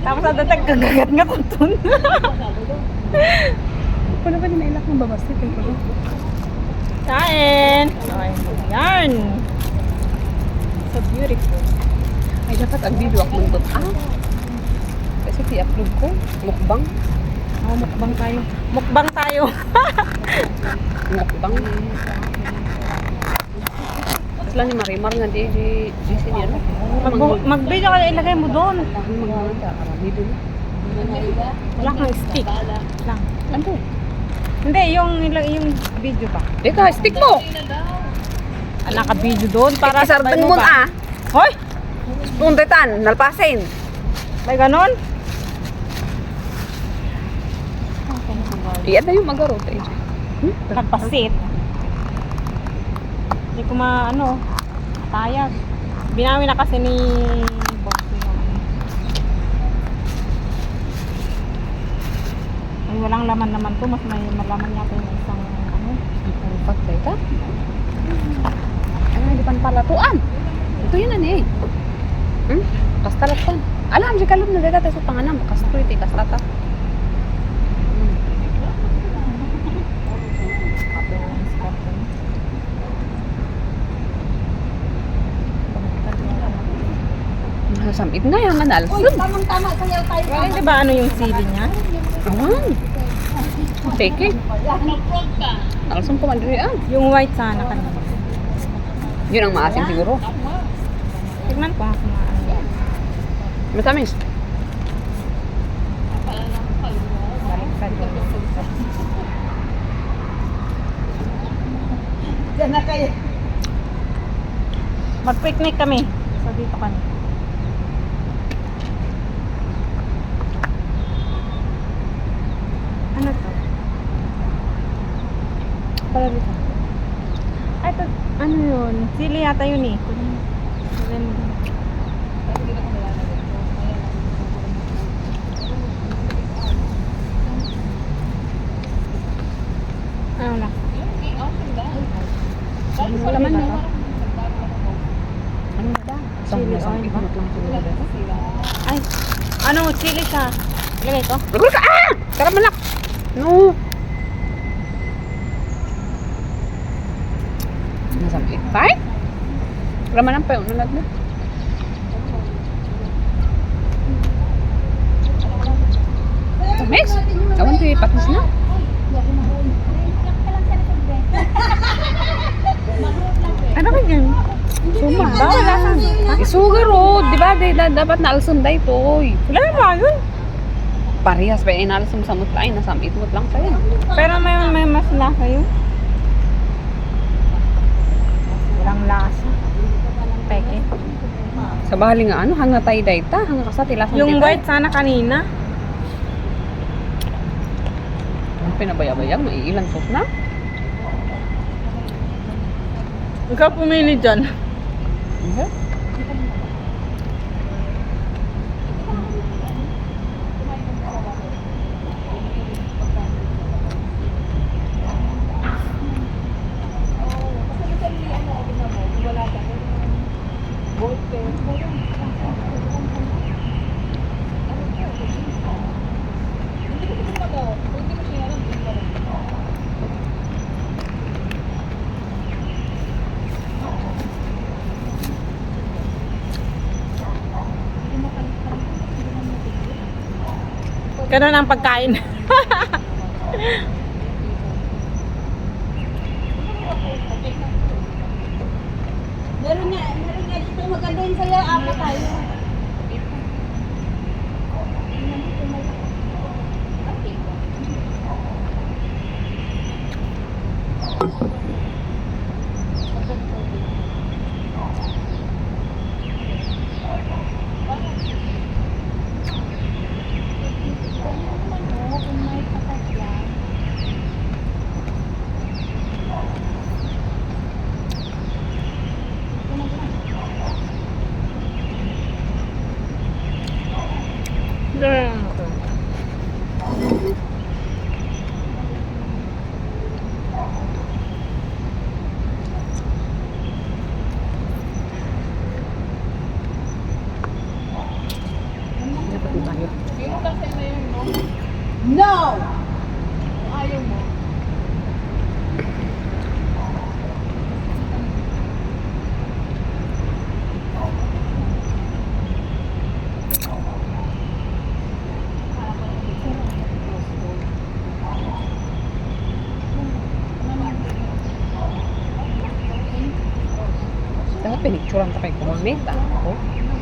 Tapos sa datag kagagat nga kuntun. Paano ba ninailak ng babasit? Kain! Ay, yan! So beautiful. Ay, dapat ang video ako ng kasi i-upload ko. Mukbang. Oh, mukbang tayo. Mukbang tayo. Mukbang. Tapos lang ni Marimar nga di siniya. Mag-video ka ilagay mo doon. Video na. Wala kang stick. Lang. Ano? Hindi, yung video ba? Teka, stick mo! Naka-video doon para Isardeng mo ba? Hoy! Tundetan, nalpasin. May ganon? Iyan na yung magarot eh. Nagpasit. Hindi ko tayag. Binawi na kasi ni boss yung ay, walang laman naman to. Mas may malaman yata yung isang Patay ka? Ano, hindi pa palatuan. Ito yun na eh. Kastalatan. Alam, di kalog na dada sa panganam. Kastriti, kastata. Samit na yan, manal. Tamang-tama, sayaw tayo. well, di ba ano yung sili niya? Awan. Take it. Alasong kumandri Yung white sana kanina. Yun ang maasim siguro. Tignan ko nga kung ano. Matamis. Baliktad yun. Diyan na kayo. Mag-picnic kami. So dito kami. Ano to? Para dito. Ay, to, ano yun? Sili yata yun eh. Sili mo. Ano na? Wala man na. Ano na ba? Chili oil ba? Ay, ano? Chili siya. Ilagay ito. Lagul ka! Sarap malak! No! Nasamit. Fine? Ramanan pa yung nalag na. Tamis! Awan ko patis na. Ano ba yan? Suma. Bawal lasan. Isugar o. Di ba? Dapat naalsunday to. Oy. Wala ba yun? Parehas pa inalsum sa mutlain. Nasamit mut lang sa'yo. Pero may mas lasa yun. Walang lasa. Peke. Sa bahali nga ano, hanga tayo dayta. Hanga ka sa tilasan Yung white sana kanina. Ang pinabayabayang, maiilang sos na. Ikaw pumili dyan. Okay. Ganun ang pagkain. Meron nga dito maganda yung sayaw. Apat tayo. No! Ayaw mo. Dapat pinicturean ka kay kumamit. Ako.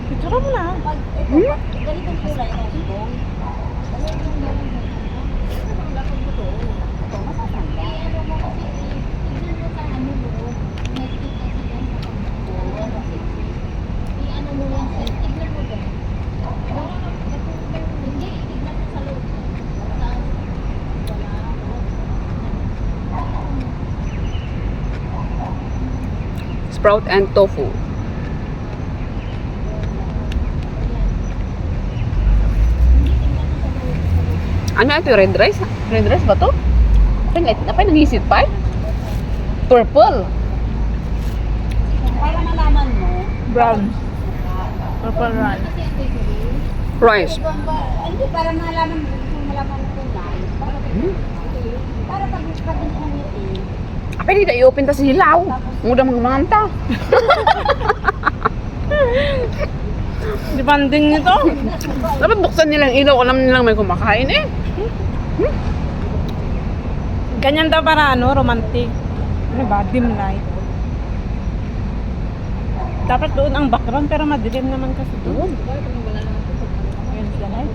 Picture mo na. Pag ito, ganitong kulay na ito. Sprout and tofu. Ano ito? Red rice? Red rice ba to? Apa yung nangisit pa? Purple. Para malaman mo, Brown. Purple rice. Rice. hindi, para malaman mo, kung malaman mo kulay. Para pag ngiti, Apa hindi tayo open ta sa hilaw? Mudah mga Depending nito. Dapat buksan nilang ilaw. Alam nilang may kumakain eh. Ganyan daw para ano, romantic. Ano ba? Dim light. Dapat doon ang background pero madilim naman kasi doon. Ayun sila light.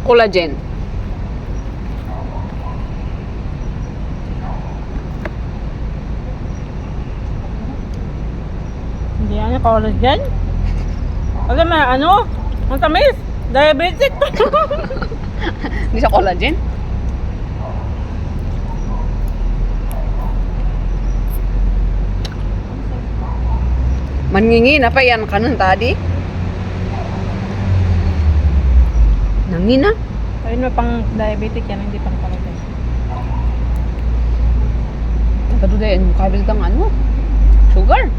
Collagen. Hindi yan yung collagen. Alam mo, ano? Ang tamis. Diabetic. Hindi siya collagen. Mangingi na pa yan kanon tadi. Nangin na. Ayun mo pang diabetic yan, hindi pang collagen. Kaduday ang kabil kang ano? Sugar.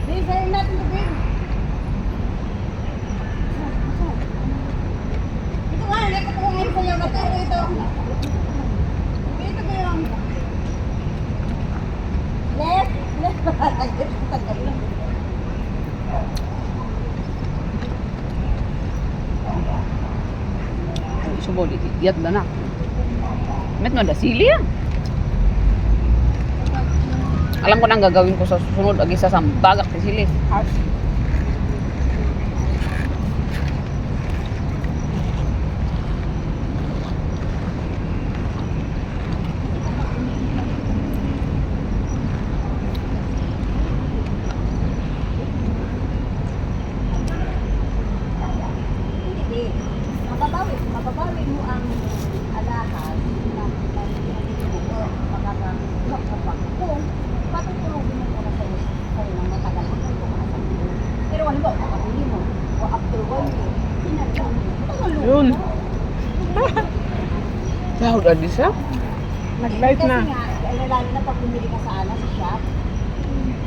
hindi, sa'yo natin ito, babe. Ito nga, ito ko ngayon sa'yo na ito. Ito ko yung left. Subod, iyat na na. Met no, da sili ah. Alam ko na ang gagawin ko sa susunod. Agi sa sambagak ni sili. Hindi. Mababawi mo ang alahas na magkakapag kung patutulogin mo muna sa'yo ng matagal hanggang tumaasang mo. Pero ano ba, makapili mo o after 1 year, sinagyan mo. Yun. Loud adi siya. Nag-light na. Kasi nga, lalo na pag bumili ka sa shop,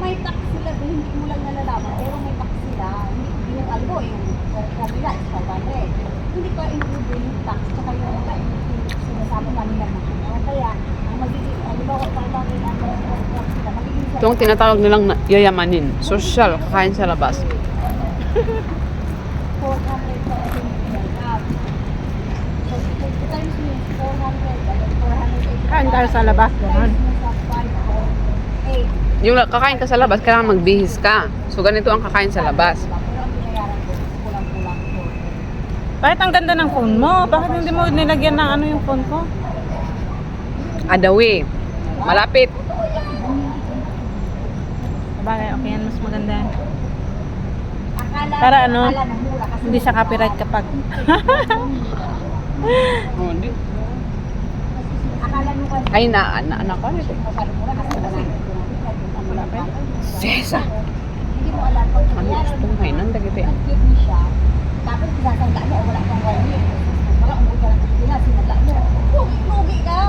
may tax sila, hindi mo lang nalalaman, pero may tax sila. Hindi yung algo, yung kabila is 500. Hindi pa inuubo yung tax, tsaka yung sinasama kanila na ano. Kaya, ang magiging, halimbawa, 500 ang tax sila, magiging Ito ang tinatawag nilang yayamanin. Social, kakain sa labas. 400 pa rin yung So, 2 times mo yung 400, 480. Kain tayo sa labas, gano'n. Times mo sa 5, 4, 8. Yung kakain ka sa labas, kailangan magbihis ka. So, ganito ang kakain sa labas. Pero ang binayaran ko, kulang-kulang ko. Bakit ang ganda ng phone mo? Bakit hindi mo nilagyan ng ano yung phone ko? Adawi. Malapit. Bagay, okay yan. Mas maganda yan. Akala ano, na mura kasi Hindi siya copyright kapag... Oh, hindi. akala mo kasi Ay, anak ko. masyado mura kasi wala na. Sesa. Hindi mo alam pag Ano nangyari gusto mo kainan? Dagiti. nag-give mo siya, tapos sinasangga mo o wala kang wala wala umuwi ka lang sa Pilipinas, sinagla mo. Lugi ka.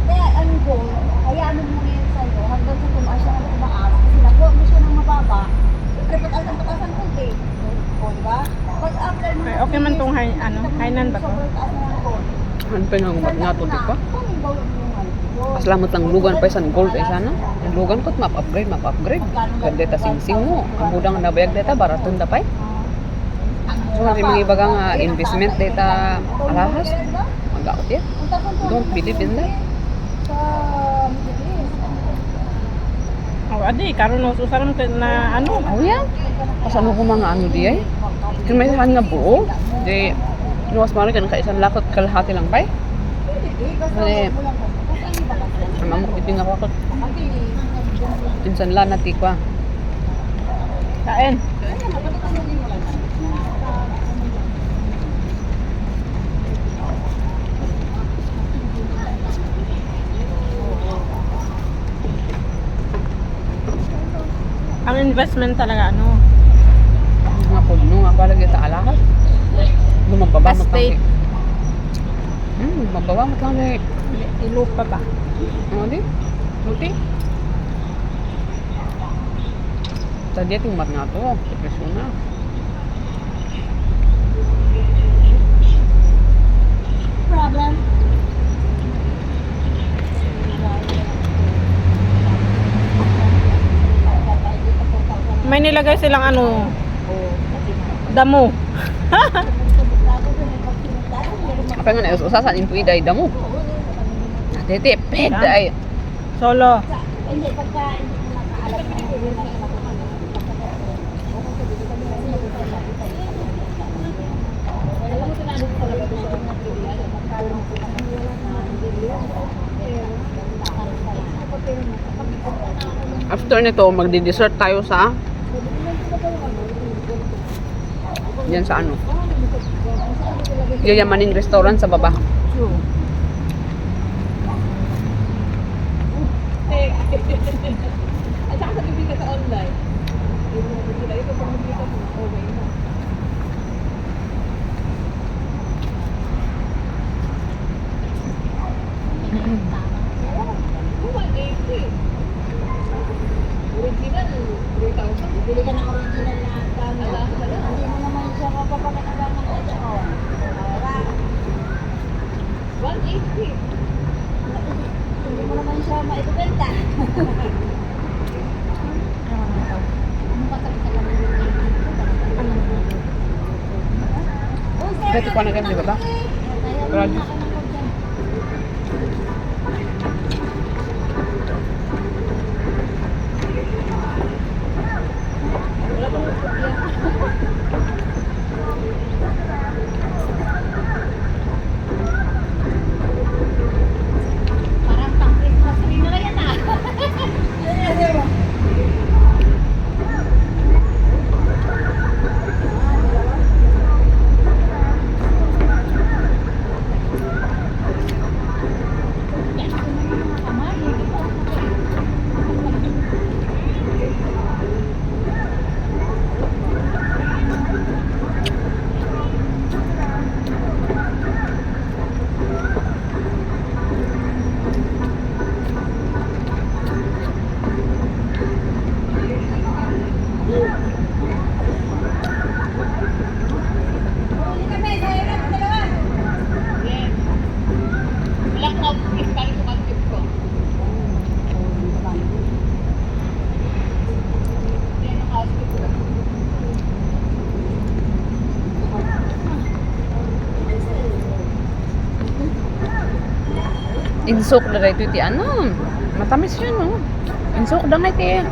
Kaya ang goal, hayaan mo muna yan sa'yo hanggang sa tumaas siya ng tumaas. Kasi nakuha mo siya ng mababa, Ano pa yung nga to, di ko? Kunin daw yung ano. Paslamot lang lugan pa isang gold ay sana. Ang lugan ko't map-upgrade. Ganda ta sing-sing mo. Ang budang nabayag data, baraton da pa'y. So, kasi mga iba nga investment data alahas. Mag-out yan. Don't believe in that. Sa Oh, adi, karon no susaron ka na ano. Oh, yan. Kasano ko mga ano di ay. Kung may saan nga buo, di, inuwas mo rin ka isang lakot kalahati lang pa'y. Ano mamok ito nga ako. Pinsan lang nati ko. Kain. Ang investment talaga ano. Nga puno nga pala kita alahat. Lumababa mo Estate. Lumababa mo lang eh. Ilupa pa. Ano di? Muti? Tadi ating mat nga to. Depresyon na. problem. May nilagay silang ano, damo. Apa nga na usasan impuy day damo. Tete ped ay. Solo. Hindi, pagka hindi mo nakaalam na After nito, magdi-dessert tayo sa yan sa ano. Yayamanin restaurant sa baba. at saka sa bibig ka sa online. Hindi mo na sila. Ito pang bibig ka mo. Okay na. Original, 3,000. Bili ka ng original na camera. Hindi mo naman siya mapapakinabangan na siya. 180. Hindi mo naman siya maitubenta. Dito pa na di ba ba? Grabe. Parang pang Christmas tree na yan ah. Insok na ito iti ano. Matamis yan no. Insok na nga iti.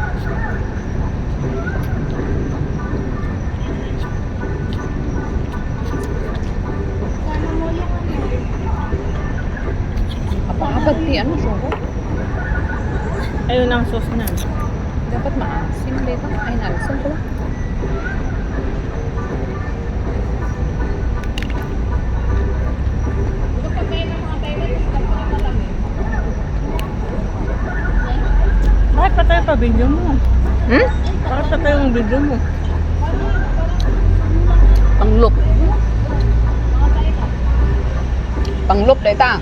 Apa-abad ti ano suko. Ayun ang sauce na. Dapat maasim dito. Ay nalison ko lang. Bakit pa tayo pa video mo? Bakit pa tayo yung video mo? Panglop. Panglop data.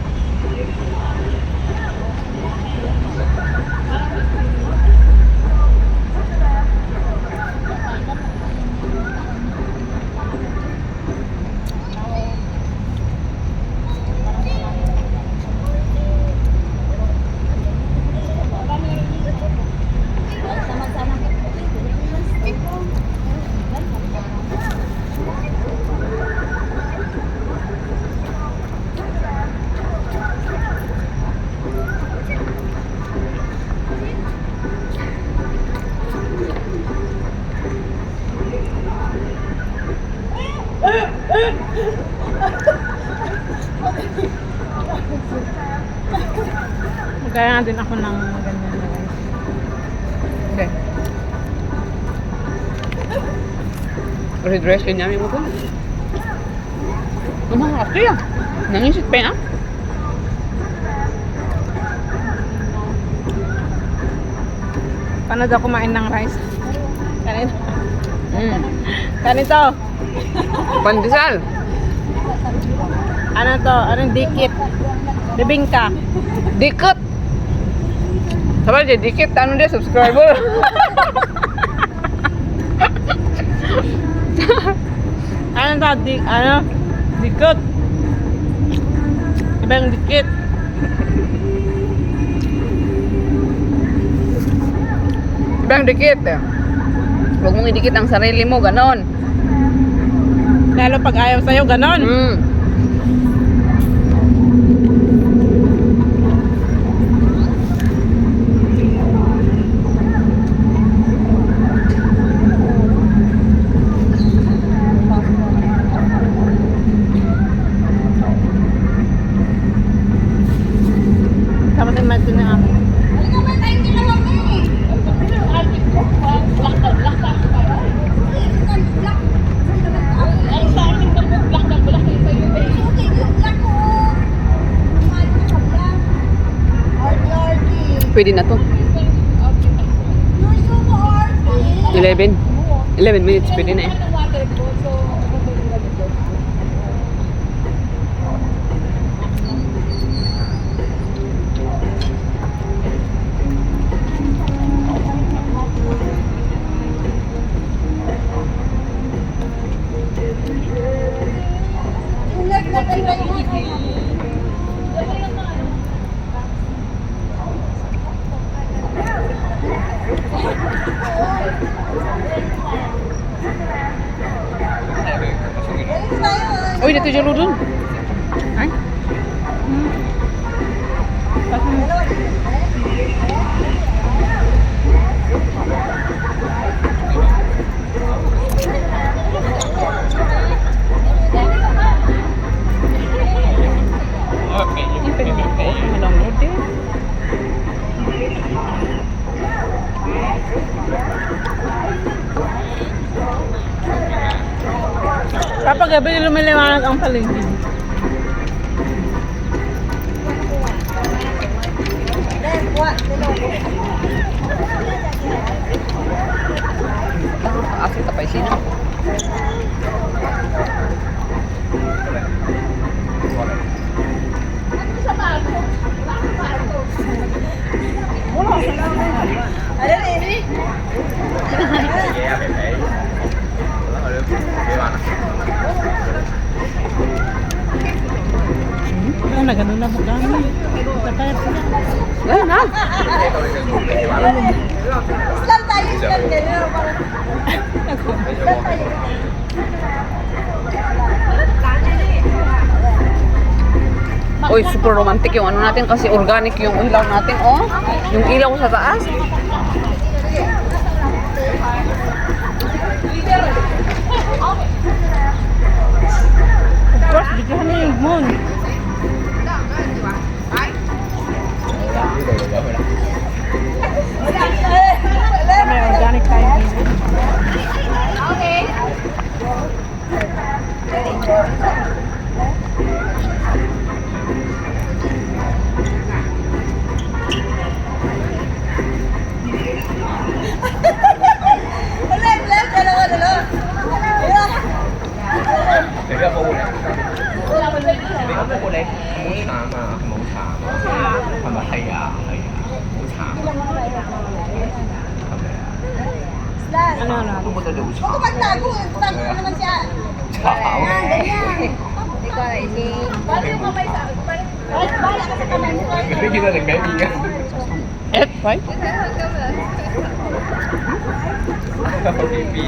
Magkaya din ako ng ganyan na rice. Okay. Red rice kaya namin mo po. Ang mga kasi ah. Nangisit pa yun ah. Paano daw kumain ng rice? Kanito. Mm. Kanito. Pandesal. Ano to? Anong dikit? Bibingka. Dikit. Sabar aja dikit, ano dia subscriber. Ano to? Ano? Dikit. Iba yung dikit. Ibang dikit. Huwag mong idikit ang sarili mo, ganon. Lalo pag ayaw sa'yo, ganon. Mm. Tapos imagine na ako. Halika ba, tayo nila kami. Pwede na to. 11 minutes, pwede na eh. Uy, dito dyan dun. Ay? Madownload din. Kapag gabi lumiliwanag ang paligid. Asik tapay sino. Ano na ganun na magkano? Tapayat sila. Ayan ha. Islam tayo, Islam din. Uy, super romantic yung ano natin kasi organic yung ilaw natin, oh. Yung ilaw sa taas. Of course, bigyan na yung moon. May organic tayo dito. Teka po ulit. Teka po ulit. Kamusta? Kamasaya. Ano na? Pumunta daw siya. Huwag ko magtago. Tago ko naman siya. Ciao. Bahala ka sa kamay mo. Kasi kita nagkaibigan. Et, right? Pipi.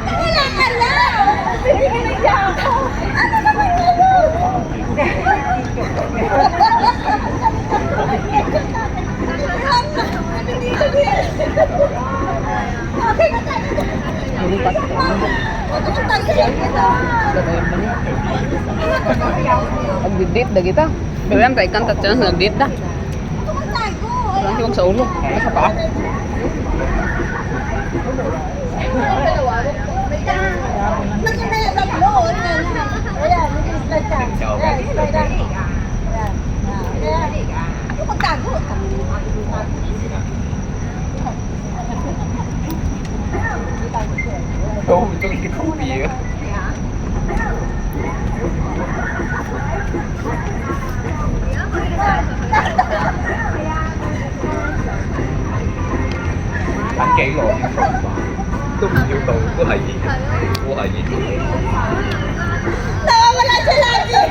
Wala ka lang. Binigyan ako. Ano naman yun? Gagawin ba niya? Pag-date na kita. Pero yan, tayo kanta chance nag-date na. Walang hiwag sa ulo. Nasa paa. Đâu, tôi cái thú gì á. Anh kể rồi, tôi không chịu từ, có là gì? Có là gì? Nawawala siya lagi.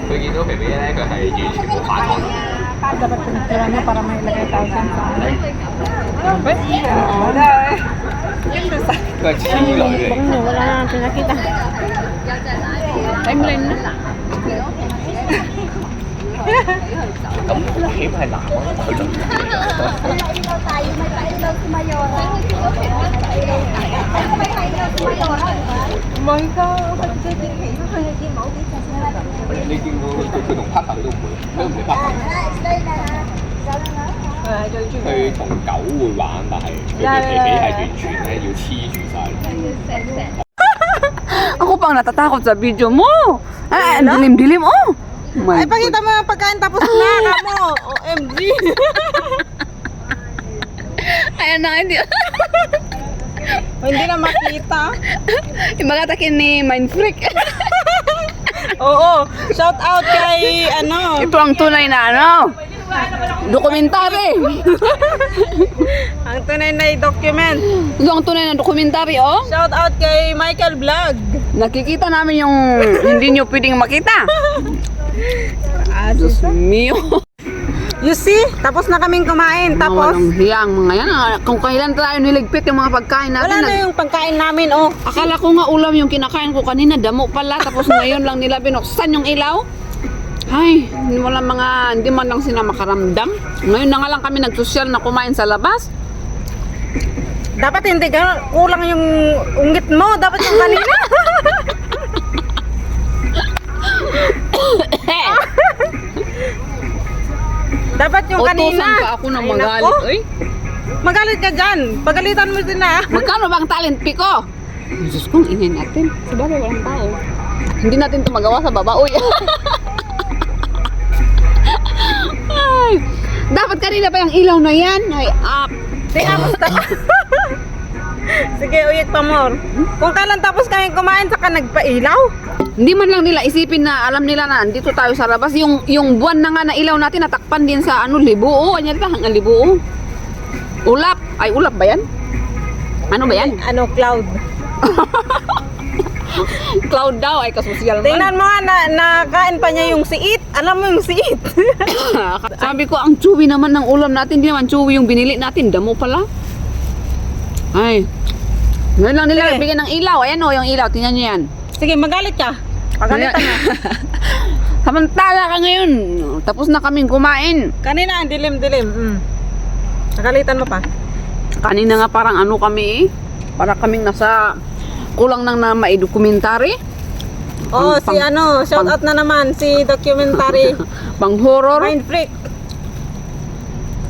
Tôi nghĩ nó phải biết đấy, cái này duy trì một phản hồi. Dapat pinicturean mo para may ilagay 1,000 sa ano. Cái chi lợi này. Bang nyo, wala na natin nakita. Timeline na. Cấm hiếm hay làm á, thử lần. Ilaw tayo, may pailaw si Mayora. May pailaw si Mayora. My God! Đi chuyên tôi đồng phát thử luôn, nếu không phát佢同狗會玩，但係佢嘅脾氣係完全咧要黐住晒。 Ako pang natatakot sa video mo. Ay, ang dilim-dilim, oh. My Ay, pakita mo yung pagkain tapos na mo. OMG! Ayan na, hindi. O, hindi na makita. Yung mga takin ni Mind Freak. Oo, shout out kay ano. Ito ang tunay na ano. Dokumentary. Ang tunay na document. Ito ang tunay na dokumentary, oh. Shout out kay Michael Vlog. Nakikita namin yung hindi nyo pwedeng makita. Diyos mio. You see? Tapos na kaming kumain. Tapos, Walang hiyang mga yan. Kung kailan tayo niligpit yung mga pagkain natin. wala na yung pagkain namin, oh. Akala ko nga ulam yung kinakain ko kanina, damo pala. Tapos ngayon lang nila binuksan yung ilaw. Ay, wala mga, hindi man lang sila makaramdam. Ngayon na nga lang kami nagsosyal na kumain sa labas. Dapat hindi ka, kulang yung unggit mo. Dapat yung kanina. Dapat yung kanina. Utusan pa ako ng Ay, magalit. nako. Uy, Magalit ka dyan. Pagalitan mo din na. magkano bang talent fee ko? Diyos kong ingay natin. Sa bagay, walang tao. Hindi natin ito magawa sa baba. Uy. Ay, dapat kanina pa yung ilaw na yan. Ay, up. Tingnan mo sa Sige, uyit pa more. Kung kailan tapos kami kumain, saka nagpailaw. Hindi man lang nila isipin na alam nila na andito tayo sa labas. Yung buwan na nga na ilaw natin natakpan din sa ano, libuo. Ano yan? Ang libuo. Ulap. Ay, ulap ba yan? Ano ba yan? Ano, cloud. Cloud daw. Ay, kasosyal man. Tingnan mo nga, nakain pa niya yung siit. Alam mo yung siit. Sabi ko, ang chewy naman ng ulam natin. Hindi naman chewy yung binili natin. Damo pala. Ay. Ngayon lang nila Sige. bigyan ng ilaw. Ayan o, yung ilaw. Tingnan nyo yan. Sige, magalit ka. Pagalitan na. Samantala ka ngayon. Tapos na kaming kumain. Kanina, ang dilim-dilim. Nakalitan mo pa. Kanina nga parang ano kami eh. Para kaming nasa kulang nang na maidokumentary. Oo, si ano, shout out na naman, si documentary. Pang horror. Mind Freak.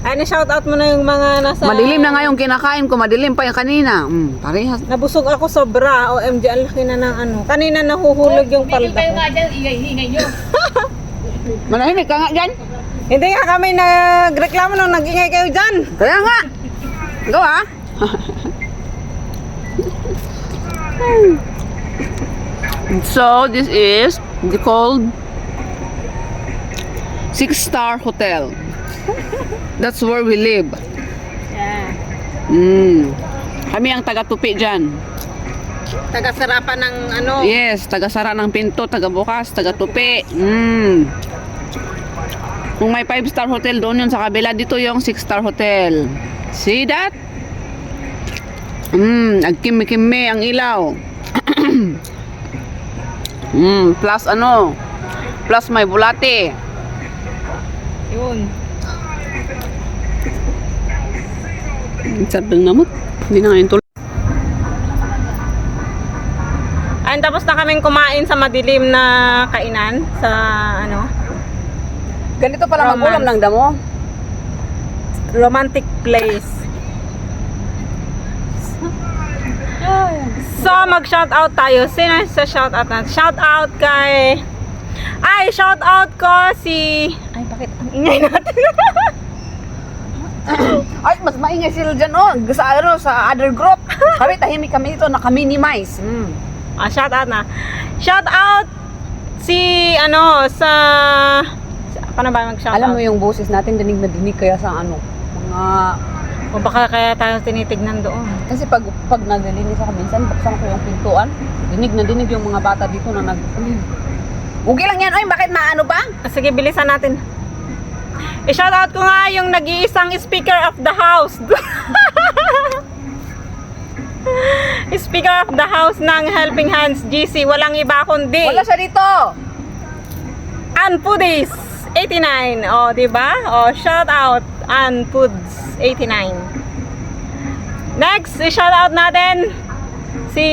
Ay, shout out mo na yung mga nasa... Madilim na nga yung kinakain ko. Madilim pa yung kanina. Parehas. Nabusog ako sobra. OMG, ang laki na ng ano. Kanina nahuhulog yung palda ko. Manahimik ka nga dyan. Hindi nga kami nagreklamo nung nag-ingay kayo dyan. Kaya nga. Go ah. So, this is called 6-star hotel. That's where we live. Yeah. Kami ang taga-tupi dyan. Taga-sarapan ng ano. Yes, taga-sara ng pinto, taga-bukas, taga-tupi. Kung may 5-star hotel doon yun sa kabila, dito yung 6-star hotel. See that? Agkimi-kimi ang ilaw. Plus ano? Plus may bulate. Yun. Sarap ng namot. Hindi na ngayon tuloy. Ayun, tapos na kaming kumain sa madilim na kainan sa ano, Ganito pala Romance. magulam ng damo. romantic place. So, mag-shoutout tayo. Sino sa shoutout natin? Shoutout kay... Ay, shoutout ko si... Ay, bakit ang ingay natin? Ay, mas maingay sila dyan, oh. Sa other group. Kami, tahimik kami dito, naka-minimize. Shoutout na. Shoutout si, ano, sa... Paano ba mag-shoutout? Alam mo yung boses natin, dinig na dinig kaya sa ano, mga... O baka kaya tayo tinitignan doon. Kasi pag naglilinis ako minsan, buksan ko yung pintuan, dinig na dinig yung mga bata dito na nag... Ugi lang yan, oy, bakit maano ba? Sige, bilisan natin. I-shoutout ko nga yung nag-iisang speaker of the house. Speaker of the house ng Helping Hands GC. Walang iba kundi Wala siya dito! Anpudis 89. O, diba? O, shoutout Anpuds 89. Next, i-shoutout natin si,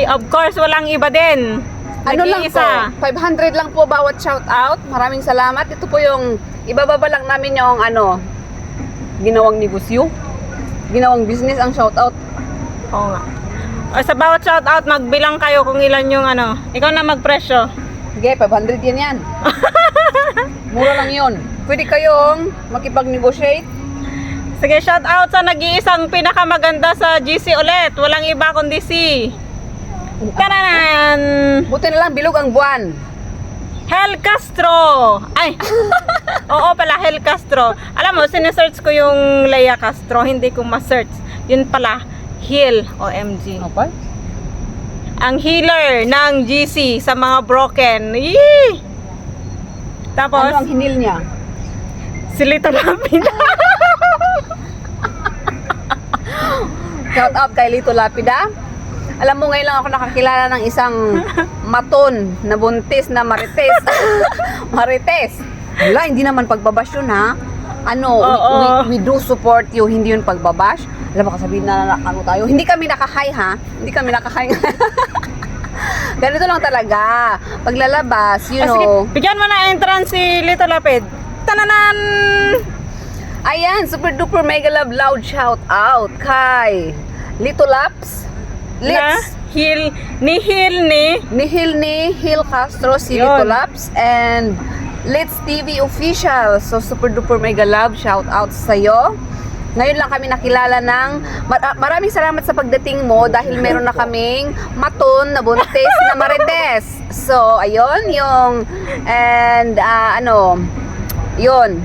of course, walang iba din. Ano lang po, Nag-iisa. 500 lang po bawat shout out. Maraming salamat. Ito po yung ibababa lang namin yung ano, ginawang negosyo. Ginawang business ang shout out. Oo nga. O, sa bawat shoutout, magbilang kayo kung ilan yung ano. Ikaw na magpresyo. Sige, 500 yan. Mura lang yun. Pwede kayong makipag-negotiate. Sige, shoutout sa nag-iisang pinakamaganda sa GC ulit. Walang iba kundi si... Taranan! Buti na lang bilog ang buwan. Hel Castro! Ay! Oo pala, Hel Castro. Alam mo, sinesearch ko yung Leia Castro. Hindi ko ma-search. Yun pala, Heal. OMG. Okay. Ang healer ng GC sa mga broken. Yee! Tapos, Ano ang hinil niya? si Lito Lapida. Shout out kay Lito Lapida. Alam mo, ngayon lang ako nakakilala ng isang maton na buntis na marites. Marites. Wala, hindi naman pagbabash yun, ha? Ano, we do support you, hindi yun pagbabash. Alam mo, kasabihin na ano tayo. Hindi kami nakahay, ha? Hindi kami nakahay. Ganito lang talaga. Paglalabas, you Sige, know. bigyan mo na entrance si Lito Lapid. Tananan! Ayan, super duper mega love loud shout out kay Lito Laps. Na Let's Heal ni Hil Castro, si Yun. Lito Laps, and Let's TV Official. So super duper mega love shout out sa'yo. Ngayon lang kami nakilala ng maraming salamat sa pagdating mo dahil meron na kaming maton na buntis na marites. So ayun yung and yun.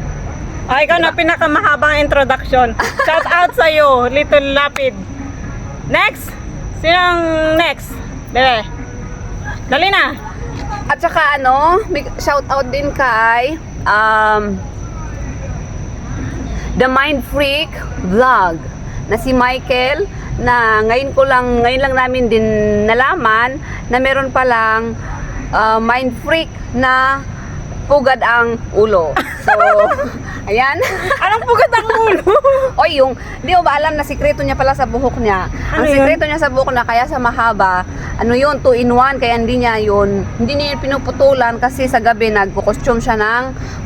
Ay, ikaw na pinakamahabang introduction. Shout out sa'yo, Little Lapid. Next? Sinong next? Bebe. Dali na. At saka may shout out din kay The Mind Freak Vlog na si Michael, na ngayon lang namin din nalaman na meron palang Mind Freak na pugad ang ulo. So, ayan. Anong pugat ang ulo? Oy, di mo ba alam na sikreto niya pala sa buhok niya? Ano Ang yun? sikreto niya sa buhok na kaya sa mahaba, 2-in-1, kaya hindi niya pinuputulan kasi sa gabi nagko-costume siya ng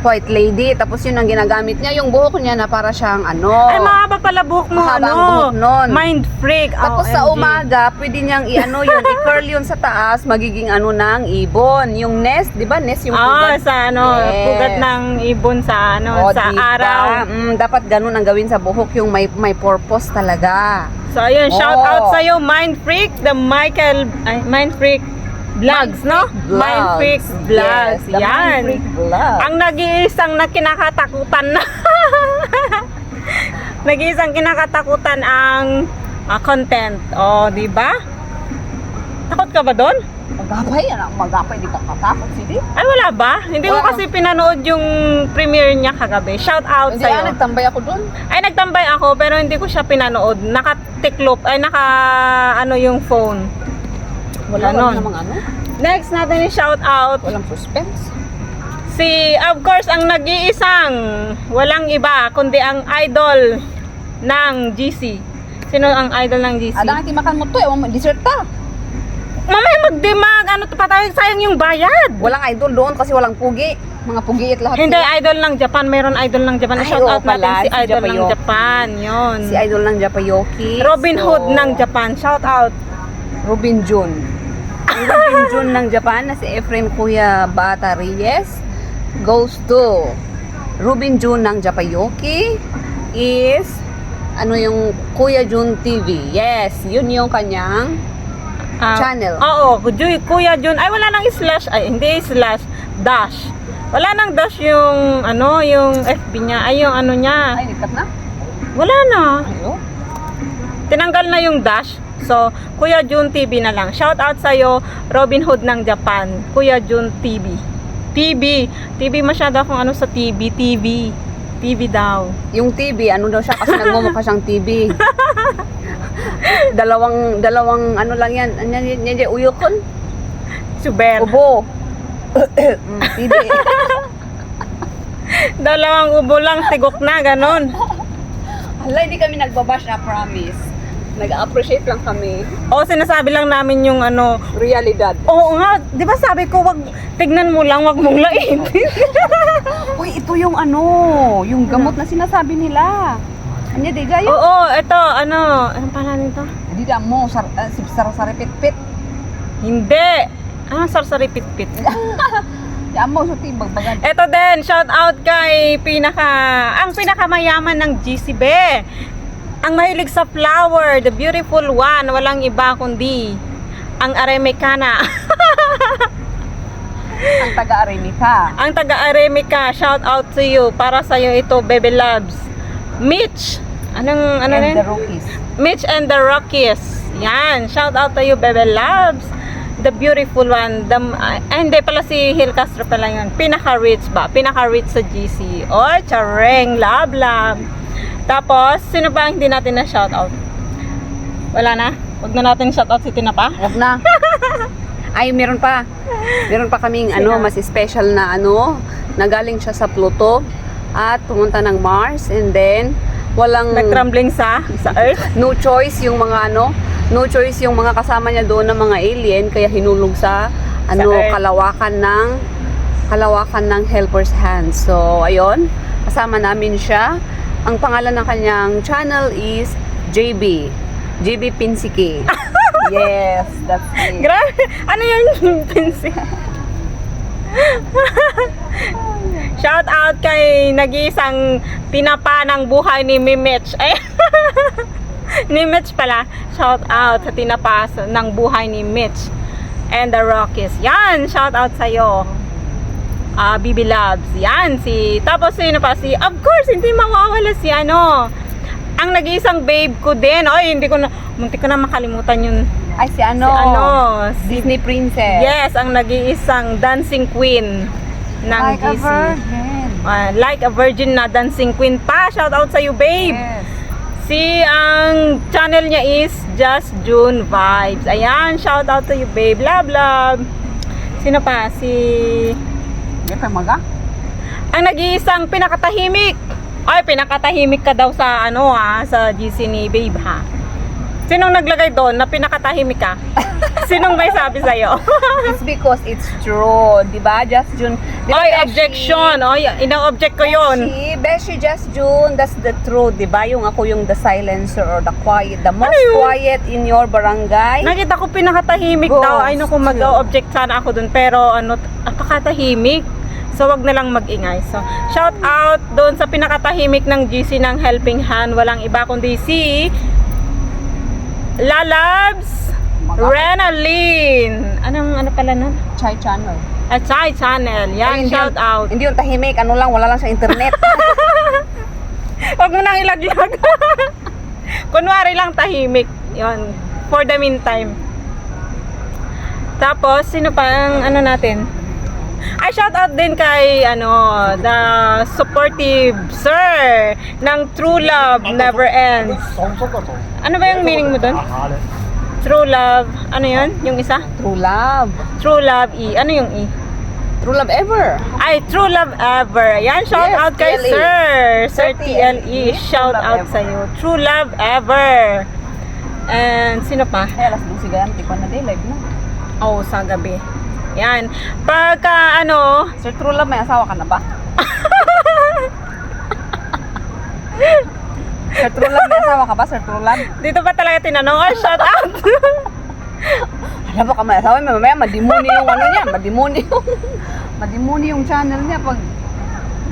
white lady. Tapos yun ang ginagamit niya, yung buhok niya na para siyang Ay, mahaba pala buhok mo. Mahaba ang buhok nun. Mind freak. Tapos sa OMG. umaga, pwede niyang i-curl yun sa taas, magiging ng ibon. Yung nest, di ba? Nest yung pugad. Sa Yes. pugat ng ibon sa O, sa diba? araw. Dapat ganun ang gawin sa buhok, yung may purpose talaga. So, ayun, shout Oo. out sa'yo, Mind Freak, Mind Freak Vlogs, no? Mind Freak Vlogs. Yes, the Yan. Mind Freak Vlogs. Ang nag-iisang na kinakatakutan na. Nag-iisang kinakatakutan ang content. O, di ba? Takot ka ba doon? Magapay, di ka katakot, Sidi. Ay, wala ba? Hindi ko Wala. kasi pinanood yung premiere niya kagabi. Shout out Hindi sa'yo. nagtambay ako doon. Ay, nagtambay ako pero hindi ko siya pinanood. Nakatiklop, yung phone. Wala Ganon. namang Next natin yung shout out walang suspense. Of course, ang nag-iisang walang iba kundi ang idol ng GC. Sino ang idol ng GC? Ada nga makan mo to, dessert ta. Mamaya magdimag, ano pa tayo, sayang yung bayad. Walang idol doon kasi walang pugi. Mga pugiit lahat. Hindi, sila. idol ng Japan. Mayroon idol ng Japan. Ay, Shout oo out natin pala, si si idol ng Japayoki. Japan. Yun. Si idol ng Japayoki. Robin Hood ng Japan. Shout out. Robin Jun. Ang Robin Jun ng Japan na si Efren Kuya Bata Reyes goes to Robin Jun ng Japayoki is ano yung Kuya Jun TV. Yes, yun yung kanyang channel. Oo, Kuya Jun. Ay, wala nang slash. Ay, hindi slash. Dash. Wala nang dash yung, ano, yung FB niya. Ay, yung ano niya. Ay, lipat na? Wala na. Ayo. Tinanggal na yung dash. So, Kuya Jun TV na lang. Shout out sa'yo, Robin Hood ng Japan. Kuya Jun TV. TV masyado akong ano sa TV. TV daw. Yung TV, ano daw siya kasi nagmumukha siyang TV. dalawang ano lang yan. Yan uyokon. Super. Ubo. TV. Dalawang ubo lang, tigok na, ganon. Hala, hindi kami nagbabash na promise. Nag-appreciate lang kami. O, sinasabi lang namin yung ano. Realidad. Oo nga, di ba sabi ko, wag, tignan mo lang, wag mong laitin. Uy, ito yung ano, yung gamot na sinasabi nila. Ano di yun? Oo, ito, anong pangalan nito? Di da mo, saripit-pit. Hindi. Sarsari pit-pit. Di mo, so timbag-bagan. Ito din, shout out kay ang pinakamayaman ng GCB. Ang mahilig sa flower, the beautiful one, walang iba kundi ang Aremicana. Ang taga-Arenica. Ang taga-Aremica, shout out to you. Para sa iyo ito, Baby Loves. Mitch. Ano And rin? the Rookies. Mitch and the Rockies. Yan, shout out to you, Baby Loves. The beautiful one. Hindi pala si Hil Castro pala yun. Pinaka-rich ba? Pinaka-rich sa GC. Oy, chareng, love. Tapos, sino ba ang hindi natin na shout out? Wala na? Huwag na natin shout out si Tina pa? Huwag na. Ay, meron pa. Meron pa kaming Sino? mas special na nagaling siya sa Pluto at pumunta ng Mars and then walang Nag-trembling sa Earth? no choice yung mga no choice yung mga kasama niya doon ng mga alien kaya hinulog sa Earth. kalawakan ng helper's hand. So, ayun, kasama namin siya. Ang pangalan ng kanyang channel is JB Pinsiki. Yes, that's it. Grabe. Ano yung pinsi? Shout out kay nag-iisang tinapa ng buhay ni Mimich. Ay, ni Mitch pala. Shout out sa tinapa ng buhay ni Mitch and the Rockies. Yan, shout out sa'yo. Bibi Loves. Yan, tapos sino pa of course, hindi mawawala si ang nag-iisang babe ko din. Oy, muntik ko na makalimutan yun. Ay, si Disney Princess. Yes, ang nag-iisang dancing queen ng Like a GC. virgin. Like a virgin na dancing queen pa. Shout out sa you, babe. Yes. Ang channel niya is Just June Vibes. Ayan, shout out to you, babe. Love. Sino pa? Hindi pa maga? Ang nag-iisang pinakatahimik. Ay, pinakatahimik ka daw sa sa GC ni babe, ha? Sinong naglagay doon na pinakatahimik ka? Sinong may sabi sa'yo? It's because it's true. Diba? Just June. Diba, Oy, Beshi? objection. Oy, ina-object ko yun. Beshi, Just June. That's the truth. Diba? Yung ako yung the silencer or the quiet. The most yun? quiet in your barangay. Nakita ko pinakatahimik Ghost. daw. Ay, naku, mag-object sana ako dun. Pero, napakatahimik. So, wag na lang mag-ingay. So, shout out doon sa pinakatahimik ng GC ng Helping Hand. Walang iba kundi si Lalabs Renaline. Ano pala nun? Chai channel. Chai Channel. Yan, Ay, shout out. Hindi yung tahimik. Wala lang sa internet. Wag mo nang ilaglag. Kunwari lang tahimik. Yon. For the meantime. Tapos, sino pa ang natin? Ay, shout out din kay the supportive sir ng True Love Never Ends. Ano ba yung meaning mo doon? True Love, ano yun? Yung isa? True love. True Love E. Ano yung E? True love ever. Ay, True Love Ever. Yan, shout Yes, out kay TLE. Sir. Sir TLE. TLE. Shout True Love out Ever. sa'yo. True Love Ever. And sino pa? Ay, alas 12 ganyan. Tikwan na day, live na. Oh, sa gabi. Yan. Pagka ano, Sir True Love, may asawa ka na ba? Sir True Love, may asawa ka ba, Sir True Love? dito pa talaga tinanong. Oh, shout out. Alam mo ka may asawa, mamaya madimuni yung ano niya, madimuni yung channel niya pag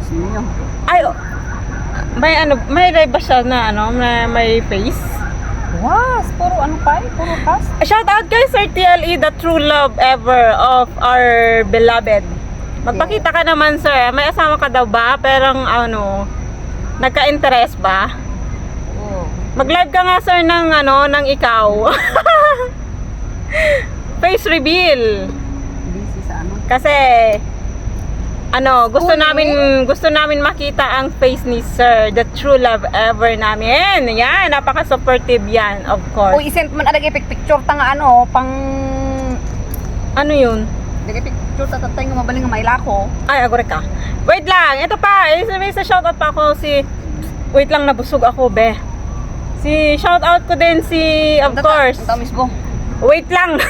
sino yun? Ay, oh, may live ba siya na ano, na may face? Was, puro ano pa eh, puro cast. Shout out kay Sir TLE, the true love ever of our beloved. Magpakita ka naman, sir. May asawa ka daw ba? Pero ano, nagka-interest ba? Oo. Mag-live ka nga, sir, ng ano, ng ikaw. Face reveal. Busy sa ano. Kasi ano, gusto namin makita ang face ni Sir, the true love ever namin. Yan, napaka-supportive yan, of course. Uy, isent man adag picture ta nga ano, pang Ano yun? picture ta tatay nga mabaling nga maila ko. Ay, agore ka. Wait lang, ito pa. May isa shoutout pa ako wait lang, nabusog ako, be. Shoutout ko din of course. Ito mismo. Wait lang.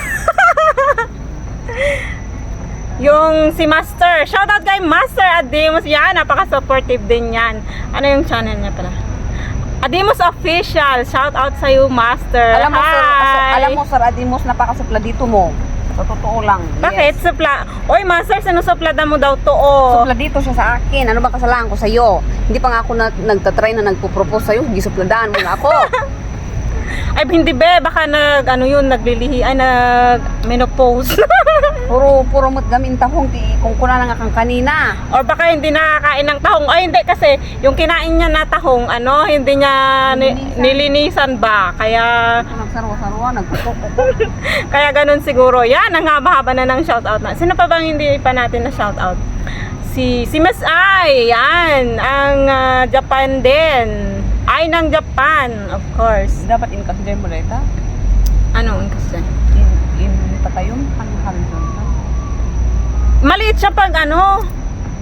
Yung si Master. Shoutout kay Master Adimus. Yan, napaka-supportive din yan. Ano yung channel niya pala? Adimus Official. Shoutout sa'yo, Master. Alam mo, sir, Hi! alam mo, Sir Adimos, napakasupla dito mo. Sa totoo lang. Bakit? Yes. Supla. Oy, Master, sinusuplada mo daw to, oh. Supla dito siya sa akin. Ano bang kasalanan ko sa'yo? Hindi pa nga ako nagtatry na nagpo-propose sa'yo. Gisupladaan mo na ako. Ay, hindi be. Baka naglilihi. Ay, menopause. Puro mo't gamin tahong kung kuna lang kang kanina. Or baka hindi nakakain ng tahong. Ay, hindi kasi yung kinain niya na tahong, hindi niya nilinisan ba? Kaya Nagsarwa-sarwa, nagputok. kaya ganun siguro. Yan, ang haba-haba na ng shoutout na. Sino pa bang hindi pa natin na shoutout? Si Miss Ai, yan. Ang Japan din. Ay ng Japan, of course. Dapat in-consider mo rin ito. Ano ang kasi? In patayong horizon. Maliit siya pag ano.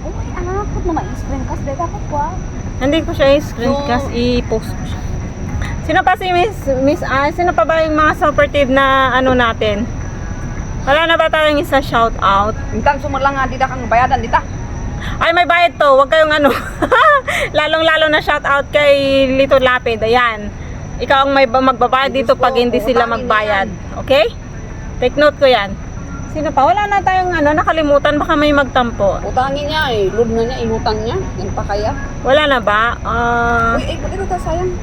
Uy, anak ko na ma-screen kasi dito ako po. Hindi ko siya i-screencast, i-post ko siya. Sino pa si Miss Ai? Sino pa ba yung mga supportive na ano natin? Wala na ba tayong isa shoutout? Intang sumulang nga dita kang bayadan dita. Ay, may bayad to. Huwag kayong ano. Lalong-lalo na shoutout kay Lito Lapid. Ayan. Ikaw ang may magbabayad dito pag hindi sila magbayad. Okay? Take note ko yan. Sino pa? Wala na tayong nakalimutan. Baka may magtampo. Utangin niya eh. Load na niya, inutang niya. Yan pa kaya. Wala na ba? Uy, ba't ito sayang?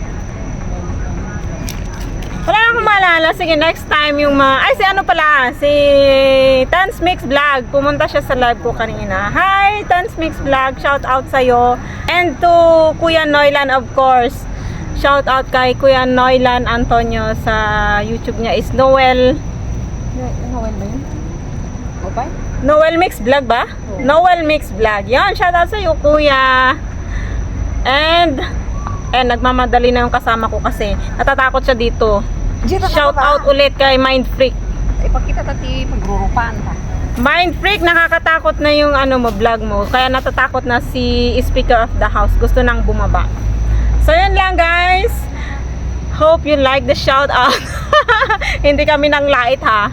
Wala na akong maalala. Sige, next time yung ay, si ano pala? Si Tans Mix Vlog. Pumunta siya sa live ko kanina. Hi, Tans Mix Vlog. Shout out sa'yo. And to Kuya Noylan, of course. Shout out kay Kuya Noylan Antonio sa YouTube niya is Noel. Noel ba yun? Okay? Noel Mix Vlog ba? Noel Mix Vlog. Yan, shout out sa'yo, Kuya. And nagmamadali na yung kasama ko kasi natatakot siya dito. Shout out ulit kay Mind Freak. Ipakita tati pagrurupan ta. Mind Freak, nakakatakot na yung vlog mo. Kaya natatakot na si Speaker of the House. Gusto nang bumaba. So yun lang, guys. Hope you like the shout out. Hindi kami nang lait, ha.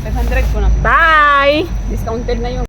500 ko na. Bye! Discounted na yung